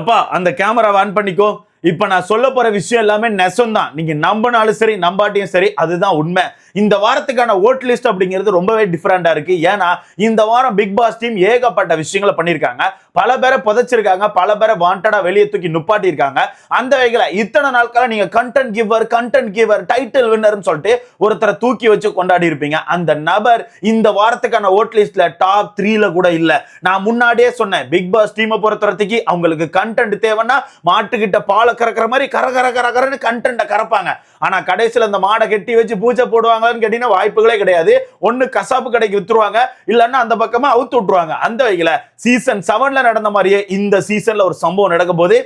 அப்பா அந்த camera on பண்ணிக்கோ. இப்ப நான் சொல்ல போற விஷயம் எல்லாமே நெசம் தான். நீங்க நம்பினாலும் சரி நம்பாட்டியும் சரி, அதுதான் உண்மை. இந்த வாரத்துக்கான ஓட் லிஸ்ட் அப்படிங்கிறது ரொம்பவே டிஃபரெண்டா இருக்கு. ஏன்னா இந்த வாரம் பிக் பாஸ் டீம் ஏகப்பட்ட விஷயங்களை பண்ணிருக்காங்க. பல பேரை புதைச்சிருக்காங்க, பல பேரை வாண்டடா வெளியே தூக்கி நுப்பாட்டி இருக்காங்க. அந்த வகையில இத்தனை நாட்கள நீங்க கண்டென்ட் கிவர் டைட்டில் வின்னர்னு சொல்லிட்டு ஒருத்தரை தூக்கி வச்சு கொண்டாடி இருப்பீங்க. அந்த நபர் இந்த வாரத்துக்கான ஓட் லிஸ்ட்ல டாப் 3ல கூட இல்ல. நான் முன்னாடியே சொன்னேன், பிக் பாஸ் டீமை பொறுத்தவரைக்கும் அவங்களுக்கு கண்டென்ட் தேவைன்னா மாட்டுக்கிட்ட பால கறக்கிற மாதிரி கரகரன்னு கண்டென்ட் கறப்பாங்க. ஆனா கடைசியில் அந்த மாடை கட்டி வச்சு பூஜை போடுவாங்கன்னு கேட்டீங்கன்னா வாய்ப்புகளே கிடையாது. ஒன்னு கசாப்பு கடைக்கு வித்துருவாங்க, இல்லன்னா அந்த பக்கமா அவுத்து விட்டுருவாங்க. அந்த வகையில சீசன் 7ல நடந்த மாதிரியே இந்த சீசன்ல ஒரு சம்பவம் நடக்கும் போது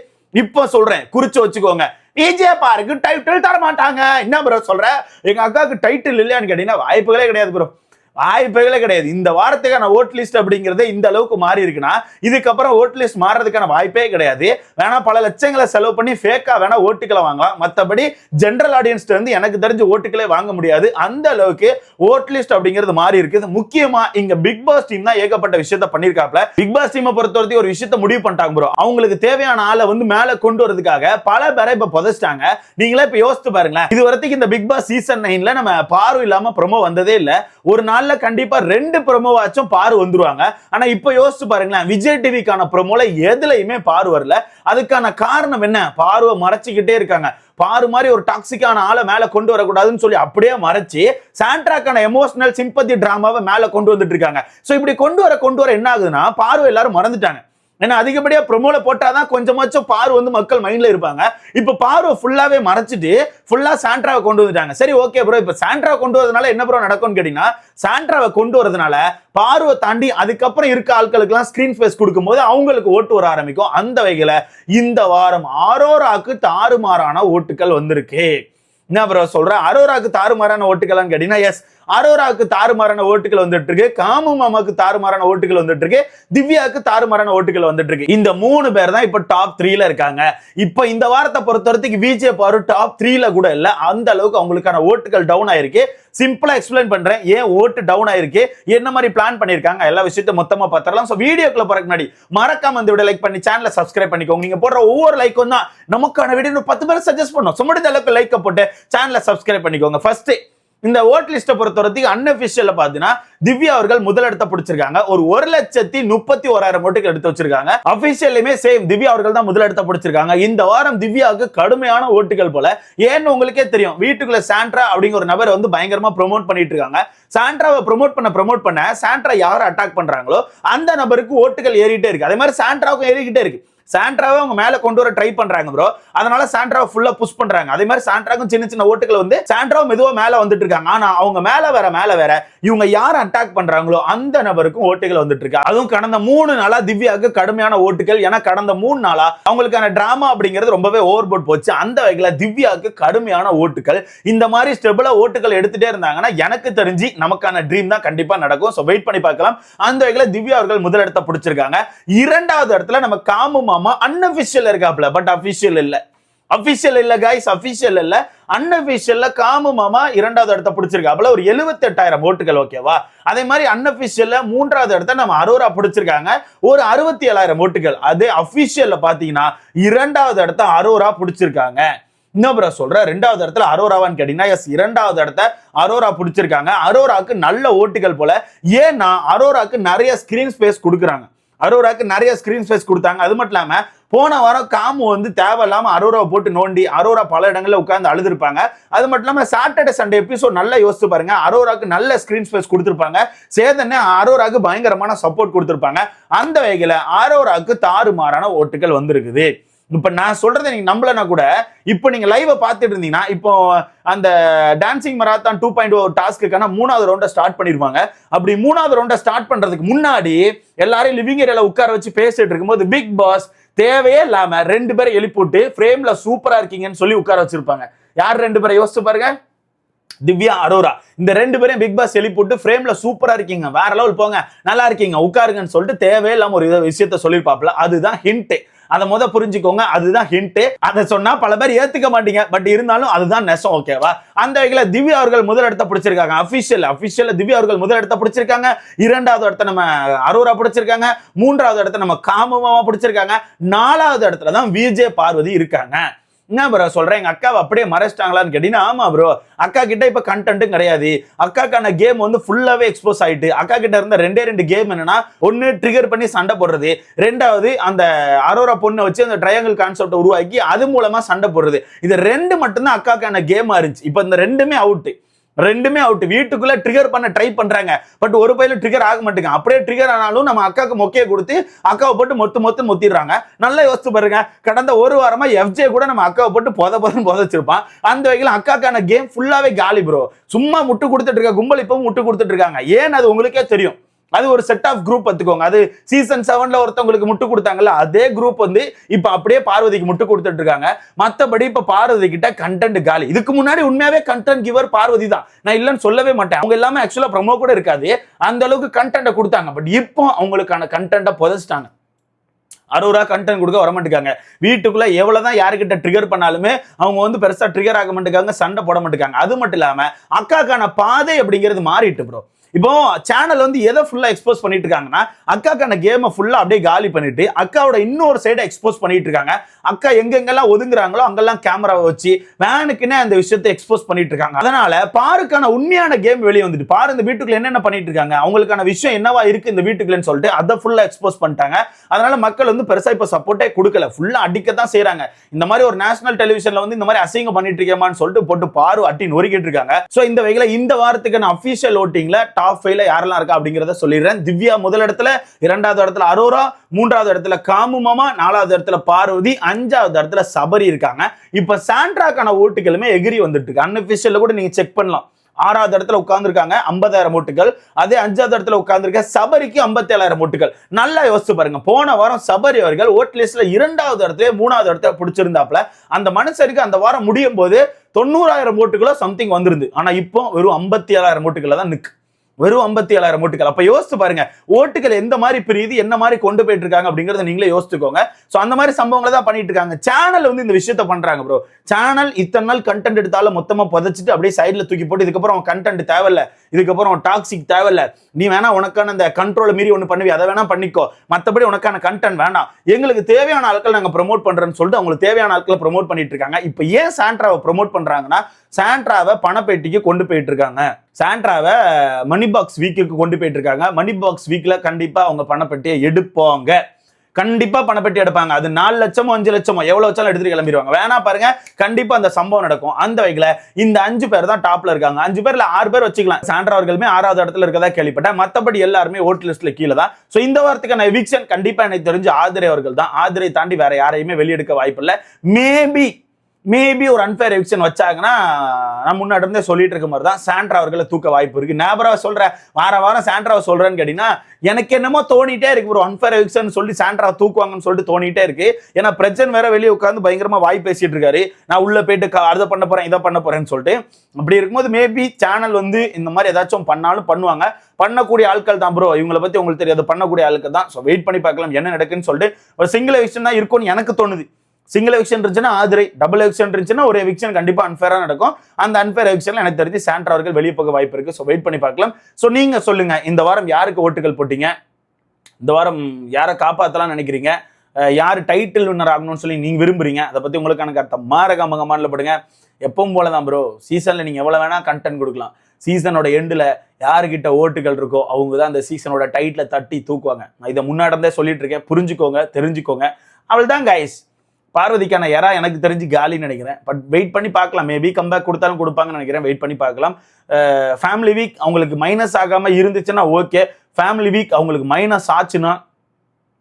இப்ப சொல்றேன், குறிச்சு வச்சுக்கோங்க. விஜய் பாருக்கு டைட்டில் தர மாட்டாங்க. என்ன ப்ரோ சொல்ற? எங்க அக்காவுக்கு டைட்டில் இல்லையான்னு கேட்டீங்கன்னா வாய்ப்புகளே கிடையாது ப்ரோ, வாய்ப்புகளே கிடையாது. இந்த வாரத்துக்கான ஓட் லிஸ்ட் அப்படிங்கறது இந்த அளவுக்கு மாறி இருக்குன்னா இதுக்கப்புறம் ஓட் லிஸ்ட் மாறதுக்கான வாய்ப்பே கிடையாது. வேணா பல லட்சங்களை செலவு பண்ணி ஃபேக்கா வேணா ஓட்டுகளை வாங்கலாம், மற்றபடி ஜெனரல் ஆடியன்ஸ் வந்து எனக்கு தெரிஞ்ச ஓட்டுகளே வாங்க முடியாது. அந்த அளவுக்கு ஓட் லிஸ்ட் அப்படிங்கிறது மாறி இருக்குது. முக்கியமா இங்க பிக் பாஸ் டீம் தான் ஏகப்பட்ட விஷயத்த பண்ணிருக்காப்ல. பிக் பாஸ் டீமை பொறுத்தவரைக்கும் ஒரு விஷயத்த முடிவு பண்ணிட்டாங்க ப்ரோ. அவங்களுக்கு தேவையான ஆளை வந்து மேல கொண்டு வரதுக்காக பல பேரை இப்ப புதைச்சிட்டாங்க. நீங்களே இப்ப யோசித்து பாருங்களேன், இது வரைக்கும் இந்த பிக் பாஸ் சீசன் 9ல நம்ம பார்வை இல்லாம ப்ரோமோ வந்ததே இல்ல. ஒரு நாள் கண்டிப்பா 2 ப்ரோமோவாச்சும் பாரு வந்துருவாங்க. ஆனா இப்ப யோசிச்சு பாருங்களேன், விஜய் டிவிக்கான ப்ரோமோல எதுலயுமே பாரு வரல. அதுக்கான காரணம் என்ன? பார்வை மறைச்சிக்கிட்டே இருக்காங்க. பாரு மாதிரி ஒரு டாக்ஸிக்கான ஆளை மேல கொண்டு வரக்கூடாதுன்னு சொல்லி அப்படியே மறைச்சு சாண்ட்ராக்கான எமோஷனல் சிம்பத்தி டிராமாவை மேல கொண்டு வந்துட்டு இருக்காங்க. சோ இப்படி கொண்டு வர என்ன ஆகுதுன்னா பார்வை எல்லாரும் மறந்துட்டாங்க. ஏன்னா அதிகப்படியா ப்ரோமோல போட்டாதான் கொஞ்சமாச்சும் பாரு வந்து மக்கள் மைண்ட்ல இருப்பாங்க. இப்ப பாரு ஃபுல்லாவே மறைச்சிட்டு ஃபுல்லா சாண்ட்ராவை கொண்டு வந்துட்டாங்க. சரி ஓகே ப்ரோ, இப்ப சாண்ட்ராவை கொண்டு வரதுனால என்ன ப்ரோ நடக்கும்னு கேட்டீங்கன்னா, சாண்ட்ராவை கொண்டு வரதுனால பார்வை தாண்டி அதுக்கப்புறம் இருக்க ஆட்களுக்கு எல்லாம் ஸ்கிரீன் ஸ்பேஸ் கொடுக்கும்போது அவங்களுக்கு ஓட்டு வர ஆரம்பிக்கும். அந்த வகையில இந்த வாரம் அரோராக்கு தாறுமாறான ஓட்டுகள் வந்திருக்கு. என்ன ப்ரோ சொல்ற? அரோராக்கு தாறுமாறான ஓட்டுகள் கேட்டீங்கன்னா எஸ், அரோராவுக்கு தாறுமாறான ஓட்டுகள் வந்துட்டு இருக்கு, காமு மாமாக்கு தாறுமாறான ஓட்டுகள் வந்துட்டு இருக்கு, திவ்யாவுக்கு தாறுமாறான ஓட்டுகள் வந்துட்டு இருக்கு. இந்த 3 பேர் தான் இப்ப டாப் 3ல இருக்காங்க. இப்ப இந்த வாரத்தை பொறுத்தவரைக்கும் விஜய் பாரு டாப் 3ல கூட இல்ல. அந்த அளவுக்கு அவங்களுக்கான ஓட்டுகள் டவுன் ஆயிருக்கு. சிம்பிளா எக்ஸ்பிளைன் பண்றேன் ஏன் ஓட்டு டவுன் ஆயிருக்கு, என்ன மாதிரி பிளான் பண்ணிருக்காங்க, எல்லா விஷயத்தையும் மொத்தமா பார்த்தறலாம். சோ வீடியோக்குள்ள போறதுக்கு முன்னாடி மறக்காம இந்த வீடியோ லைக் பண்ணி சேனலை சப்ஸ்கிரைப் பண்ணிக்கோங்க. நீங்க போடுற ஒவ்வொரு லைக்கும் தான் நமக்கான வீடியோ 10 பேர் சஜஸ்ட் பண்ணும். சோ முடிஞ்ச அளவுக்கு லைக் போட்டு சேனலை சப்ஸ்கிரைப் பண்ணிக்கோங்க. ஃபர்ஸ்ட் இந்த ஓட் லிஸ்ட பொறுத்தவரைக்கும் அன்அபிஷியல்ல பாத்தீங்கன்னா திவ்யா அவர்கள் முதலிடத்தை பிடிச்சிருக்காங்க. ஒரு 1,31,000 ஓட்டுகள் எடுத்து வச்சிருக்காங்க. அபிஷியலுமே சேம் திவ்யா அவர்கள் தான் முதலிடத்தை பிடிச்சிருக்காங்க. இந்த வாரம் திவ்யாவுக்கு கடுமையான ஓட்டுகள் போல. ஏன்னு உங்களுக்கே தெரியும், வீட்டுக்குள்ள சாண்ட்ரா அப்படிங்கிற ஒரு நபர் வந்து பயங்கரமா ப்ரோமோட் பண்ணிட்டு இருக்காங்க. சாண்ட்ராவை ப்ரோமோட் பண்ண சாண்ட்ரா யாரை அட்டாக் பண்றாங்களோ அந்த நபருக்கு ஓட்டுகள் ஏறிட்டே இருக்கு. அதே மாதிரி சாண்ட்ராவுக்கும் ஏறிக்கிட்டே இருக்கு. சாண்ட்ராவை அவங்க மேல கொண்டு வர ட்ரை பண்றாங்க ப்ரோ. அதனால சாண்ட்ராவை ஃபுல்லா புஷ் பண்றாங்க. அதே மாதிரி சாண்ட்ராக்கும் சின்ன சின்ன ஓட்டுகள் வந்து சாண்ட்ராவை மெதுவா மேல வந்துட்டு இருக்காங்க. ஆனா அவங்க மேல வேற இவங்க யார் அட்டாக் பண்றாங்களோ அந்த நபருக்கும் ஓட்டுகள் வந்துட்டு இருக்கு. அதுவும் கடந்த 3 நாளா திவ்யாவுக்கு கடுமையான ஓட்டுகள். ஏன்னா கடந்த 3 நாளா அவங்களுக்கான டிராமா அப்படிங்கிறது ரொம்பவே ஓவர்போர்ட் போச்சு. அந்த வகையில திவ்யாவுக்கு கடுமையான ஓட்டுகள். இந்த மாதிரி ஸ்டெபிளா ஓட்டுகள் எடுத்துட்டே இருந்தாங்கன்னா எனக்கு தெரிஞ்சு நமக்கான ட்ரீம் தான் கண்டிப்பா நடக்கும். சோ வெயிட் பண்ணி பார்க்கலாம். அந்த வகையில திவ்யா அவர்கள் முதலிடத்தை பிடிச்சிருக்காங்க. 2வது இடத்துல நம்ம காமு மாமா அன்அபிஷியல் இருக்காப்ல, பட் அபிஷியல் இல்ல. அபிஷியல் இல்ல கைஸ், அபிஷியல் இல்ல, அன்அபிஷியல்ல காமு மாமா 2வது இடத்தை பிடிச்சிருக்காப்ல. ஒரு 78,000 ஓட்டுகள். ஓகேவா? அதே மாதிரி அன்அபிஷியல்ல 3வது இடத்தை நம்ம அரோரா பிடிச்சிருக்காங்க. ஒரு 67,000 ஓட்டுகள். அதே அபிஷியல்ல பாத்தீங்கன்னா 2வது இடத்தை அரோரா பிடிச்சிருக்காங்க. இன்னும் ப்ரோ சொல்ற 2வது இடத்துல அரோராவான்னு கேட்டீங்கன்னா எஸ், 2வது இடத்தை அரோரா பிடிச்சிருக்காங்க. அரோராக்கு நல்ல ஓட்டுகள் போல. ஏன்னா அரோராக்கு நிறைய ஸ்கிரீன் ஸ்பேஸ் கொடுக்குறாங்க. அரோராக்கு நிறைய ஸ்கிரீன் ஸ்பேஸ் கொடுத்தாங்க. அது மட்டும் இல்லாம போன வாரம் காமு வந்து தேவையில்லாம அரோராவை போட்டு நோண்டி அரோரா பல இடங்கள்ல உட்கார்ந்து அழுதுருப்பாங்க. அது மட்டும் இல்லாம சாட்டர்டே சண்டே எபிசோட் நல்லா யோசிச்சு பாருங்க, அரோராக்கு நல்ல ஸ்கிரீன் ஸ்பேஸ் கொடுத்திருப்பாங்க. சேதனே அரோராக்கு பயங்கரமான சப்போர்ட் கொடுத்திருப்பாங்க. அந்த வகையில அரோராக்கு தாறுமாறான ஓட்டுகள் வந்திருக்குது. இப்ப நான் சொல்றதை நீங்க நம்பலனா கூட இப்ப நீங்க லைவ் பார்த்துட்டு இருந்தீங்கன்னா இப்போ அந்த டான்சிங் மராத்தான் 2.0 டாஸ்க்குக்கான 3வது ரவுண்ட ஸ்டார்ட் பண்ணிருவாங்க. அப்படி 3வது ரவுண்ட ஸ்டார்ட் பண்றதுக்கு முன்னாடி எல்லாரையும் லிவிங் ஏரியால உட்கார வச்சு பேசிட்டு இருக்கும்போது பிக் பாஸ் தேவையே இல்லாம 2 பேரை எழுப்பிட்டு ஃப்ரேம்ல சூப்பரா இருக்கீங்கன்னு சொல்லி உட்கார வச்சிருப்பாங்க. யார் 2 பேரை யோசிச்சு பாருங்க, திவ்யா அரோரா. இந்த 2 பேரையும் பிக் பாஸ் எழுப்பிட்டு ஃப்ரேம்ல சூப்பரா இருக்கீங்க, வேற லெவல் போங்க, நல்லா இருக்கீங்க, உட்காருங்கன்னு சொல்லிட்டு தேவையில்லாம ஒரு விஷயத்த சொல்லிருப்பாப்ல. அதுதான் ஹிண்ட். அதை புரிஞ்சுக்கோங்க. அதுதான் ஹிண்ட். அதை சொன்னா பல பேர் ஏத்துக்க மாட்டீங்க, பட் இருந்தாலும் அதுதான் நெசம். ஓகேவா? அந்த வகையில திவ்யா அவர்கள் முதல் இடத்தை பிடிச்சிருக்காங்க. அபிஷியல் திவ்யா அவர்கள் முதல் இடத்தை பிடிச்சிருக்காங்க. இரண்டாவது இடத்தை நம்ம அரோரா பிடிச்சிருக்காங்க. மூன்றாவது இடத்தை நம்ம காமுமாமா பிடிச்சிருக்காங்க. நாலாவது இடத்துல தான் விஜே பார்வதி இருக்காங்க. என்ன ப்ரோ சொல்றேன், எங்க அக்காவை அப்படியே மறைச்சிட்டாங்களான்னு கேட்டீங்கன்னா, ஆமா ப்ரோ, அக்கா கிட்ட இப்ப கண்டென்ட்டும் கிடையாது. அக்காக்கான கேம் வந்து ஃபுல்லாவே எக்ஸ்போஸ் ஆயிட்டு. அக்கா கிட்ட இருந்த ரெண்டு கேம் என்னன்னா, ஒன்னு ட்ரிகர் பண்ணி சண்டை போடுறது, ரெண்டாவது அந்த அரோரா பொண்ணை வச்சு அந்த ட்ரையாங்கிள் கான்செப்டை உருவாக்கி அது மூலமா சண்டை போடுறது. இது ரெண்டு மட்டும்தான் அக்காக்கான கேமா இருந்துச்சு. இப்ப இந்த ரெண்டுமே அவுட். வீட்டுக்குள்ள ட்ரிகர் பண்ண ட்ரை பண்றாங்க, பட் ஒரு பையில ட்ரிகர் ஆக மாட்டேங்க. அப்படியே ட்ரிகர் ஆனாலும் நம்ம அக்காக்கு மொக்கையை கொடுத்து அக்காவை போட்டு மொத்திடுறாங்க. நல்லா யோசிச்சு பாருங்க, கடந்த ஒரு வாரமா எஃப்ஜே கூட நம்ம அக்காவை போட்டு புதைச்சிருப்பான். அந்த வகையில் அக்காக்கான கேம் ஃபுல்லாவே காலி ப்ரோ. சும்மா முட்டு கொடுத்துட்டு இருக்க கும்பல் இப்பவும் முட்டு கொடுத்துட்டு இருக்காங்க. ஏன் அது உங்களுக்கே தெரியும். அது ஒரு செட் ஆஃப் குரூப் பார்த்துக்கோங்க. அது சீசன் 7ல ஒருத்தவங்களுக்கு முட்டு கொடுத்தாங்கல்ல, அதே குரூப் வந்து இப்ப அப்படியே பார்வதிக்கு முட்டு கொடுத்துட்டு இருக்காங்க. மத்தபடி இப்ப பார்வதி கிட்ட கண்டென்ட் காலி. இதுக்கு முன்னாடி உண்மையாவே கண்டென்ட் கிவர் பார்வதி தான், நான் இல்லைன்னு சொல்லவே மாட்டேன். அவங்க எல்லாமே ஆக்சுவலா ப்ரோமோ கூட இருக்காது, அந்த அளவுக்கு கண்டென்ட்டை கொடுத்தாங்க. பட் இப்போ அவங்களுக்கான கண்டென்ட்டை புதைச்சிட்டாங்க. அரோரா கண்டென்ட் கொடுக்க வர மாட்டேங்காங்க. வீட்டுக்குள்ள எவ்வளவுதான் யாருக்கிட்ட ட்ரிகர் பண்ணாலுமே அவங்க வந்து பெருசா ட்ரிகர் ஆக மாட்டேங்காங்க, சண்டை போட மாட்டேங்காங்க. அது மட்டும் இல்லாம அக்காக்கான பாதை அப்படிங்கிறது மாறிட்டு ப்ரோ. இப்போ சேனல் வந்து எதை ஃபுல்லா எக்ஸ்போஸ் பண்ணிட்டு இருக்காங்கன்னா, அக்காக்கான கேமை ஃபுல்லா அப்படியே காலி பண்ணிட்டு அக்காவோட இன்னொரு சைடை எக்ஸ்போஸ் பண்ணிட்டு இருக்காங்க. அக்கா எங்கெங்கெல்லாம் ஒதுங்குறாங்களோ அங்கெல்லாம் கேமராவை வச்சு வேனுக்குன்னே அந்த விஷயத்தை எக்ஸ்போஸ் பண்ணிட்டு இருக்காங்க. அதனால பாருக்கான உண்மையான கேம் வெளியே வந்துட்டு, பாரு இந்த வீட்டுக்குள்ள என்னென்ன பண்ணிட்டு இருக்காங்க, அவங்களுக்கான விஷயம் என்னவா இருக்கு இந்த வீட்டுக்குள்ளன்னு சொல்லிட்டு அதை ஃபுல்லா எக்ஸ்போஸ் பண்ணிட்டாங்க. அதனால மக்கள் வந்து பெருசா இப்ப சப்போர்ட்டே கொடுக்கல, ஃபுல்லா அடிக்கத்தான் செய்யறாங்க. இந்த மாதிரி ஒரு நேஷனல் டெலிவிஷன்ல வந்து இந்த மாதிரி அசிங்கம் பண்ணிட்டு இருக்கேமான்னு சொல்லிட்டு போட்டு பாரு அட்டி நொறுக்கிட்டு இருக்காங்க. சோ இந்த வகையில இந்த வாரத்துக்கான அபிஷியல் ஓட்டிங்ல டாப் 5ல யாரெல்லாம் இருக்கா அப்படிங்கறத சொல்லிடுறேன். திவ்யா முதல் இடத்துல, இரண்டாவது இடத்துல அரோரா, மூன்றாவது இடத்துல காமு மாமா, நாலாவது இடத்துல பார்வதி, அஞ்சாவது இடத்துல சபரி இருக்காங்க. இப்ப சாண்ட்ராக்கான ஓட்டுகளுமே எகிரி வந்துட்டு இருக்கு. அன்அபிஷியல்ல கூட நீங்க செக் பண்ணலாம். ஆறாவது இடத்துல உட்கார்ந்துருக்காங்க 50,000 ஓட்டுகள். அதே அஞ்சாவது இடத்துல உட்கார்ந்துருக்க சபரிக்கு 57,000 ஓட்டுகள். நல்லா யோசிச்சு பாருங்க, போன வாரம் சபரி அவர்கள் ஓட் லிஸ்ட்ல இரண்டாவது இடத்துல மூணாவது இடத்துல பிடிச்சிருந்தாப்ல. அந்த மனுஷருக்கு அந்த வாரம் முடியும் போது 90,000 ஓட்டுகளோ சம்திங் வந்திருந்து. ஆனா இப்போ வெறும் 57,000 ஓட்டுகளை தான் நிக்கு. வெறும் 57,000 ஓட்டுகள். அப்ப யோசிச்சு பாருங்க, ஓட்டுகள் எந்த மாதிரி பிரியுது, என்ன மாதிரி கொண்டு போயிட்டு இருக்காங்க அப்படிங்கறத நீங்களே யோசிச்சுக்கோங்க. சோ அந்த மாதிரி சம்பவங்களை தான் பண்ணிட்டு இருக்காங்க. சேனல் வந்து இந்த விஷயத்த பண்றாங்க ப்ரோ. சேனல் இத்தனை நாள் கண்டென்ட் எடுத்தாலும் மொத்தமா புதைச்சிட்டு அப்படியே சைட்ல தூக்கி போட்டு, இதுக்கப்புறம் கண்டென்ட் தேவையில்ல, இதுக்கப்புறம் டாக்ஸிக் தேவையில்ல, நீ வேணா உனக்கான அந்த கண்ட்ரோலை மீறி ஒண்ணு பண்ணுவி, அதை வேணா பண்ணிக்கோ, மத்தபடி உனக்கான கண்டென்ட் வேணாம், எங்களுக்கு தேவையான ஆட்கள் நாங்க ப்ரோமோட் பண்றோம்னு சொல்லிட்டு அவங்களுக்கு தேவையான ஆட்களை ப்ரோமோட் பண்ணிட்டு இருக்காங்க. இப்ப ஏன் சாண்ட்ராவை ப்ரோமோட் பண்றாங்கன்னா, சாண்ட்ராவை பணப்பேட்டிக்கு கொண்டு போயிட்டு இருக்காங்க. சாண்ட்ராவை மணி பாக்ஸ் வீக்குக்கு கொண்டு போயிட்டு இருக்காங்க. மணி பாக்ஸ் வீக்ல கண்டிப்பா அவங்க பணப்பெட்டியை எடுப்பாங்க. கண்டிப்பா பணப்பெட்டி எடுப்பாங்க. அது 4 லட்சமோ 5 லட்சமோ எவ்வளவு வச்சாலும் எடுத்துட்டு கிளம்பிடுவாங்க. வேணா பாருங்க, கண்டிப்பா அந்த சம்பவம் நடக்கும். அந்த வகையில இந்த 5 பேர் தான் டாப்ல இருக்காங்க. 5 பேர்ல 6 பேர் வச்சுக்கலாம். சாண்ட்ரா அவர்களுமே 6வது இடத்துல இருக்கதா கேள்விப்பட்டேன். மத்தபடி எல்லாருமே ஓட் லிஸ்ட்ல கீழே தான். சோ இந்த வாரத்துக்கான எவிக்ஷன் கண்டிப்பா எனக்கு தெரிஞ்சு ஆதிரை அவர்கள் தான். ஆதிரை தாண்டி வேற யாரையுமே வெளியெடுக்க வாய்ப்பு இல்லை. மேபி ஒரு அன்ஃபேர் எவிக்ஷன் வச்சாங்கன்னா, நான் முன்னாடி இருந்தே சொல்லிட்டு இருக்க மாதிரி தான் சாண்ட்ரா அவர்களை தூக்க வாய்ப்பு இருக்கு. நான் சொல்றேன், வாரம் சாண்ட்ராவை சொல்றேன்னு கேட்டீங்கன்னா, எனக்கு என்னமோ தோணிட்டே இருக்கு ஒரு அன்ஃபேர் எவிக்ஷன் சொல்லி சாண்ட்ரா தூக்குவாங்கன்னு சொல்லிட்டு தோணிட்டே இருக்கு. ஏன்னா பிரச்சனை வேற வெளியே உட்காந்து பயங்கரமா வாய் பேசிட்டு இருக்காரு, நான் உள்ள போயிட்டு அதை பண்ண போறேன் இதை பண்ண போறேன்னு சொல்லிட்டு. அப்படி இருக்கும்போது மேபி சேனல் வந்து இந்த மாதிரி ஏதாச்சும் பண்ணாலும் பண்ணுவாங்க. பண்ணக்கூடிய ஆட்கள் தான் ப்ரோ, இவங்களை பத்தி உங்களுக்கு தெரியாது, பண்ணக்கூடிய ஆட்கள் தான். ஸோ வெயிட் பண்ணி பார்க்கலாம் என்ன நடக்குன்னு சொல்லிட்டு. ஒரு சிங்கிள் எவிக்ஷன் தான் இருக்கும்னு எனக்கு தோணுது. சிங்கிள் எவிக்ஷன் இருந்துச்சுன்னா ஆதிரை, டபுள் எவிக்ஷன் இருந்துச்சுன்னா ஒரு எவிக்ஷன் கண்டிப்பா அன்ஃபேரா நடக்கும். அந்த அன்ஃபேர் எவிக்ஷன்ல எனக்கு தெரிஞ்சு சாண்ட்ரா அவர்கள் வெளியே போக வாய்ப்பு இருக்கு. ஸோ வெயிட் பண்ணி பார்க்கலாம். ஸோ நீங்க சொல்லுங்க, இந்த வாரம் யாருக்கு ஓட்டுகள் போட்டீங்க, இந்த வாரம் யாரை காப்பாற்றலாம்னு நினைக்கிறீங்க, யார் டைட்டில் வின்னர் ஆகணும்னு சொல்லி நீங்க விரும்புறீங்க, அதை பத்தி உங்களுக்கான கருத்தை மாரகமகமானல போடுங்க. எப்பவும் போலதான் ப்ரோ, சீசன்ல நீங்க எவ்வளவு வேணா கண்டென்ட் கொடுக்கலாம். சீசனோட எண்டுல யாருக்கிட்ட ஓட்டுகள் இருக்கோ அவங்க தான் அந்த சீசனோட டைட்டில தட்டி தூக்குவாங்க. நான் இதை முன்னாடி சொல்லிட்டு இருக்கேன், புரிஞ்சுக்கோங்க, தெரிஞ்சுக்கோங்க. அவள் தான் கைஸ். பார்வதிக்கான யாரா எனக்கு தெரிஞ்சு காலின்னு நினைக்கிறேன். பட் வெயிட் பண்ணி பார்க்கலாம், மேபி கம்பேக் கொடுத்தாலும் கொடுப்பாங்கன்னு நினைக்கிறேன். வெயிட் பண்ணி பார்க்கலாம். ஃபேமிலி வீக் அவங்களுக்கு மைனஸ் ஆகாம இருந்துச்சுன்னா ஓகே, ஃபேமிலி வீக் அவங்களுக்கு மைனஸ் ஆச்சுன்னா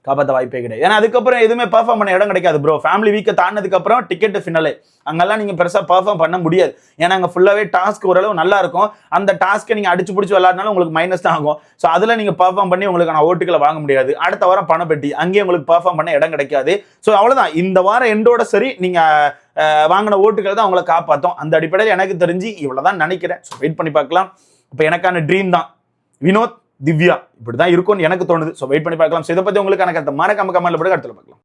காப்பாற்ற வாய்ப்பே கிடையாது. ஏன்னா அதுக்கப்புறம் எதுவுமே பெர்ஃபார்ம் பண்ண இடம் கிடைக்காது ப்ரோ. ஃபேமிலி வீக்கை தாண்டினதுக்கு அப்புறம் டிக்கெட் ஃபினாலே அங்கெல்லாம் நீங்க பெருசா பெர்ஃபார்ம் பண்ண முடியாது. ஏன்னா அங்கே ஃபுல்லாவே டாஸ்க் ஓரளவு நல்லா இருக்கும். அந்த டாஸ்க்கை நீங்க அடிச்சு பிடிச்சி விளையாடினாலும் உங்களுக்கு மைனஸ் தான் ஆகும். ஸோ அதில் நீங்க பெர்ஃபார்ம் பண்ணி உங்களுக்கான ஓட்டுகளை வாங்க முடியாது. அடுத்த வாரம் பணப்பெட்டி, அங்கேயே உங்களுக்கு பெர்ஃபார்ம் பண்ண இடம் கிடைக்காது. ஸோ அவ்வளவுதான், இந்த வாரம் எண்டோட சரி நீங்க வாங்கின ஓட்டுகள் தான் அவங்களை காப்பாற்றும். அந்த அடிப்படையில் எனக்கு தெரிஞ்சு இவ்வளவுதான் நினைக்கிறேன். ஸோ வெயிட் பண்ணி பார்க்கலாம். இப்போ எனக்கான ட்ரீம் தான் வினோத், திவ்யா இப்படிதான் இருக்கும்னு எனக்கு தோணுது. ஸோ வெயிட் பண்ணி பார்க்கலாம். ஸோ இதை பத்தி உங்களுக்கு எனக்கு மறக்காம கமெண்ட்ல போட்டு அடுத்து பார்க்கலாம்.